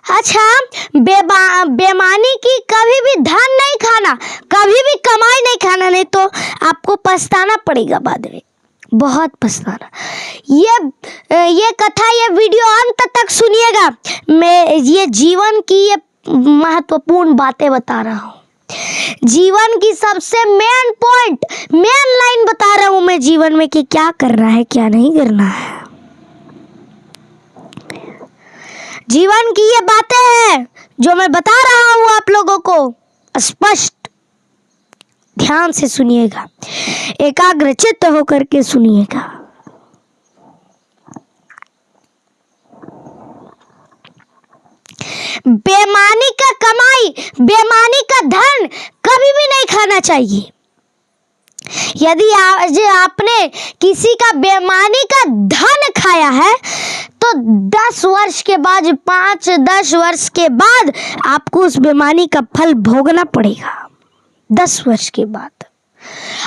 अच्छा, बेईमानी की कभी भी धन नहीं खाना, कभी भी कमाई नहीं खाना, नहीं तो आपको पछताना पड़ेगा बाद में, बहुत पछताना। ये कथा, ये वीडियो अंत तक सुनिएगा। मैं ये जीवन की ये महत्वपूर्ण बातें बता रहा हूँ, जीवन की सबसे मेन पॉइंट, मेन लाइन बता रहा हूँ मैं जीवन में कि क्या करना है क्या नहीं करना है। जीवन की ये बातें हैं जो मैं बता रहा हूँ आप लोगों को, स्पष्ट ध्यान से सुनिएगा, एकाग्रचित्त होकर के सुनिएगा। बेईमानी का कमाई, बेईमानी का धन कभी भी नहीं खाना चाहिए। यदि आज आपने किसी का बेईमानी का धन खाया है तो 10 वर्ष के बाद, 5-10 वर्ष के बाद आपको उस बेईमानी का फल भोगना पड़ेगा। 10 वर्ष के बाद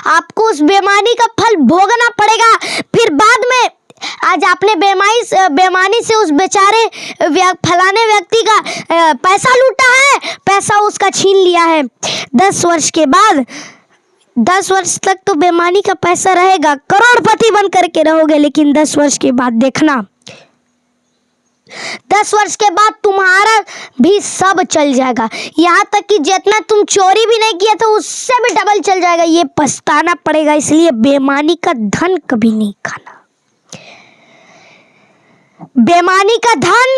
आपको उस बेईमानी का फल भोगना पड़ेगा। फिर बाद में आज आपने बेईमानी से उस बेचारे फलाने व्यक्ति का पैसा लूटा है, पैसा उसका छीन लिया है। 10 वर्ष के बाद, 10 वर्ष तक तो बेईमानी का पैसा रहेगा, करोड़पति बन करके रहोगे, लेकिन 10 वर्ष के बाद देखना, 10 वर्ष के बाद तुम्हारा भी सब चल जाएगा, यहाँ तक कि जितना तुम चोरी भी नहीं किया तो उससे भी डबल चल जाएगा। ये पछताना पड़ेगा, इसलिए बेईमानी का धन कभी नहीं खाना। बेईमानी का धन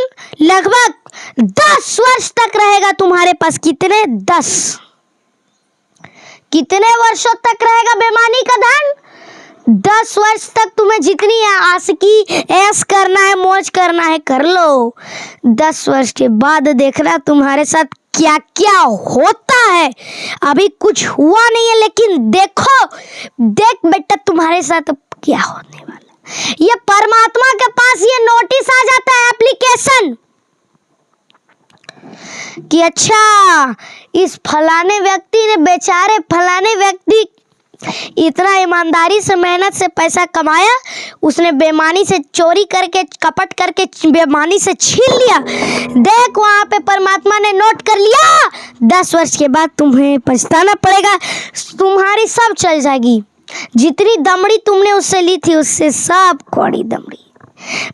लगभग 10 वर्ष तक रहेगा तुम्हारे पास। कितने वर्षों तक रहेगा बेईमानी का धन? 10 वर्ष तक तुम्हें जितनी आशिकी ऐश करना है, मौज करना है, कर लो। 10 वर्ष के बाद देखना तुम्हारे साथ क्या क्या होता है। अभी कुछ हुआ नहीं है, लेकिन देख बेटा तुम्हारे साथ क्या होने वाला। ये परमात्मा के पास ये नोटिस आ जाता है, एप्लीकेशन, कि अच्छा इस फलाने व्यक्ति ने, बेचारे फलाने व्यक्ति इतना ईमानदारी से, मेहनत से पैसा कमाया, उसने बेईमानी से चोरी करके, कपट करके बेईमानी से छीन लिया। देख वहां पे परमात्मा ने नोट कर लिया। 10 वर्ष के बाद तुम्हें पछताना पड़ेगा, तुम्हारी सब चल जाएगी। जितनी दमड़ी तुमने उससे ली थी, उससे सब कौड़ी दमड़ी,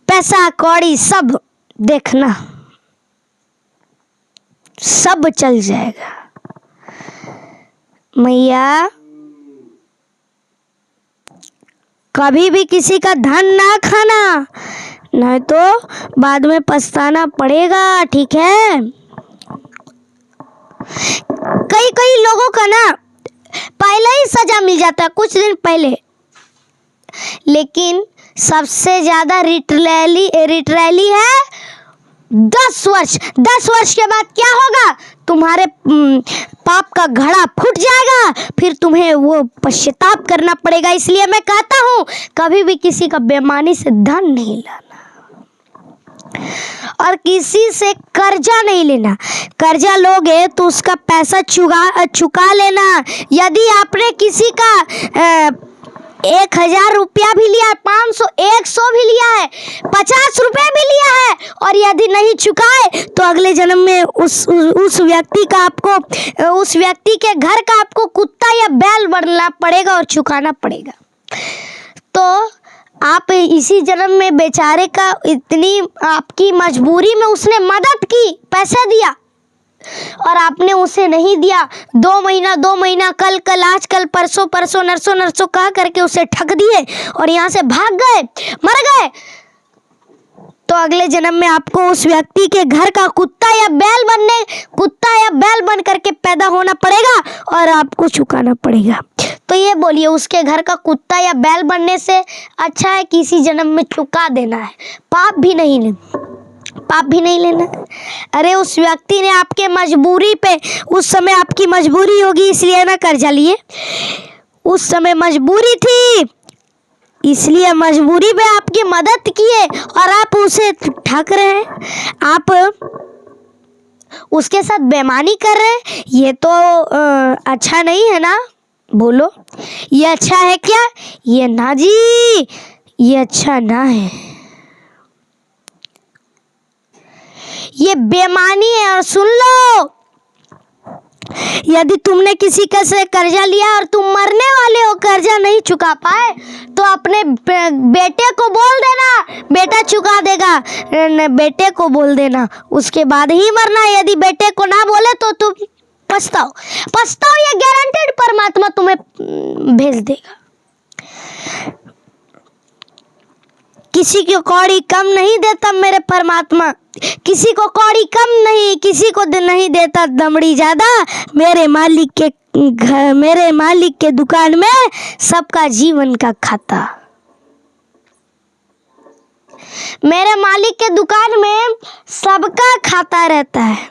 पैसा कौड़ी सब देखना, सब चल जाएगा। मैया कभी भी किसी का धन ना खाना, नहीं तो बाद में पछताना पड़ेगा, ठीक है। कई लोगों का ना पहले ही सजा मिल जाता है, कुछ दिन पहले, लेकिन सबसे ज्यादा रिटरैली है 10 वर्ष। 10 वर्ष के बाद क्या होगा? तुम्हारे पाप का घड़ा फूट जाएगा, फिर तुम्हें वो पश्चाताप करना पड़ेगा। इसलिए मैं कहता हूँ कभी भी किसी का बेईमानी से धन नहीं लाना, और किसी से कर्जा नहीं लेना। कर्जा लोगे तो उसका पैसा चुका लेना। यदि आपने किसी का 1000 रुपया भी लिया है, 500, 100 भी लिया है, 50 रुपये भी लिया है, और यदि नहीं चुकाए तो अगले जन्म में उस व्यक्ति का, आपको उस व्यक्ति के घर का आपको कुत्ता या बैल बनना पड़ेगा और चुकाना पड़ेगा। तो आप इसी जन्म में बेचारे का, इतनी आपकी मजबूरी में उसने मदद की, पैसा दिया, और आपने उसे नहीं दिया। 2 महीना, कल आज, कल परसों नरसों कह करके उसे ठग दिए और यहाँ से भाग गए, मर गए, तो अगले जन्म में आपको उस व्यक्ति के घर का कुत्ता या बैल बन करके पैदा होना पड़ेगा और आपको चुकाना पड़ेगा। तो ये बोलिए, उसके घर का कुत्ता या बैल बनने से अच्छा है किसी जन्म में चुका देना है, पाप भी नहीं लेना। अरे उस व्यक्ति ने आपके मजबूरी पे, उस समय आपकी मजबूरी होगी इसलिए ना कर्जा लिए, उस समय मजबूरी थी इसलिए मजबूरी में आपकी मदद किए, और आप उसे ठग रहे हैं, आप उसके साथ बेईमानी कर रहे हैं। ये तो अच्छा नहीं है ना, बोलो ये अच्छा है क्या? ये ना जी, ये अच्छा ना है। ये बेईमानी है। और सुन लो, यदि तुमने किसी का से कर्जा लिया और तुम मरने वाले हो, कर्जा नहीं चुका पाए, तो अपने बेटे को बोल देना, बेटा चुका देगा। बेटे को बोल देना, उसके बाद ही मरना। यदि बेटे को ना बोले तो तुम पछताओ, ये गारंटेड परमात्मा तुम्हें भेज देगा। किसी को कौड़ी कम नहीं देता मेरे परमात्मा, किसी को कौड़ी कम नहीं, किसी को नहीं देता दमड़ी ज्यादा। मेरे मालिक के दुकान में सबका जीवन का खाता। मेरे मालिक के दुकान में सबका खाता रहता है।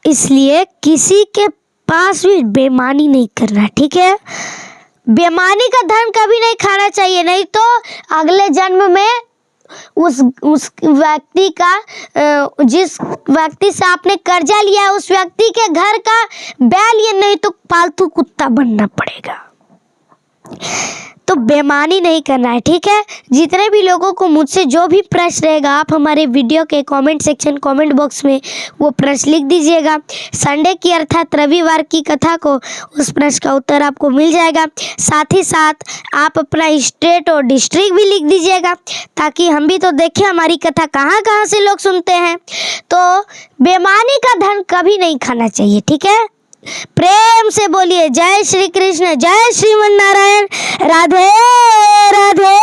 इसलिए किसी के पास भी बेईमानी नहीं करना, ठीक है। बेईमानी का धन कभी नहीं खाना चाहिए, नहीं तो अगले जन्म में उस व्यक्ति का, जिस व्यक्ति से आपने कर्जा लिया, उस व्यक्ति के घर का बैल, ये नहीं तो पालतू कुत्ता बनना पड़ेगा। तो बेईमानी नहीं करना है, ठीक है। जितने भी लोगों को मुझसे जो भी प्रश्न रहेगा, आप हमारे वीडियो के कमेंट सेक्शन, कमेंट बॉक्स में वो प्रश्न लिख दीजिएगा। संडे की अर्थात रविवार की कथा को, उस प्रश्न का उत्तर आपको मिल जाएगा। साथ ही साथ आप अपना स्टेट और डिस्ट्रिक्ट भी लिख दीजिएगा, ताकि हम भी तो देखें हमारी कथा कहाँ कहाँ से लोग सुनते हैं। तो बेईमानी का धन कभी नहीं खाना चाहिए, ठीक है। प्रेम से बोलिए जय श्री कृष्ण, जय श्रीमन नारायण, राधे राधे।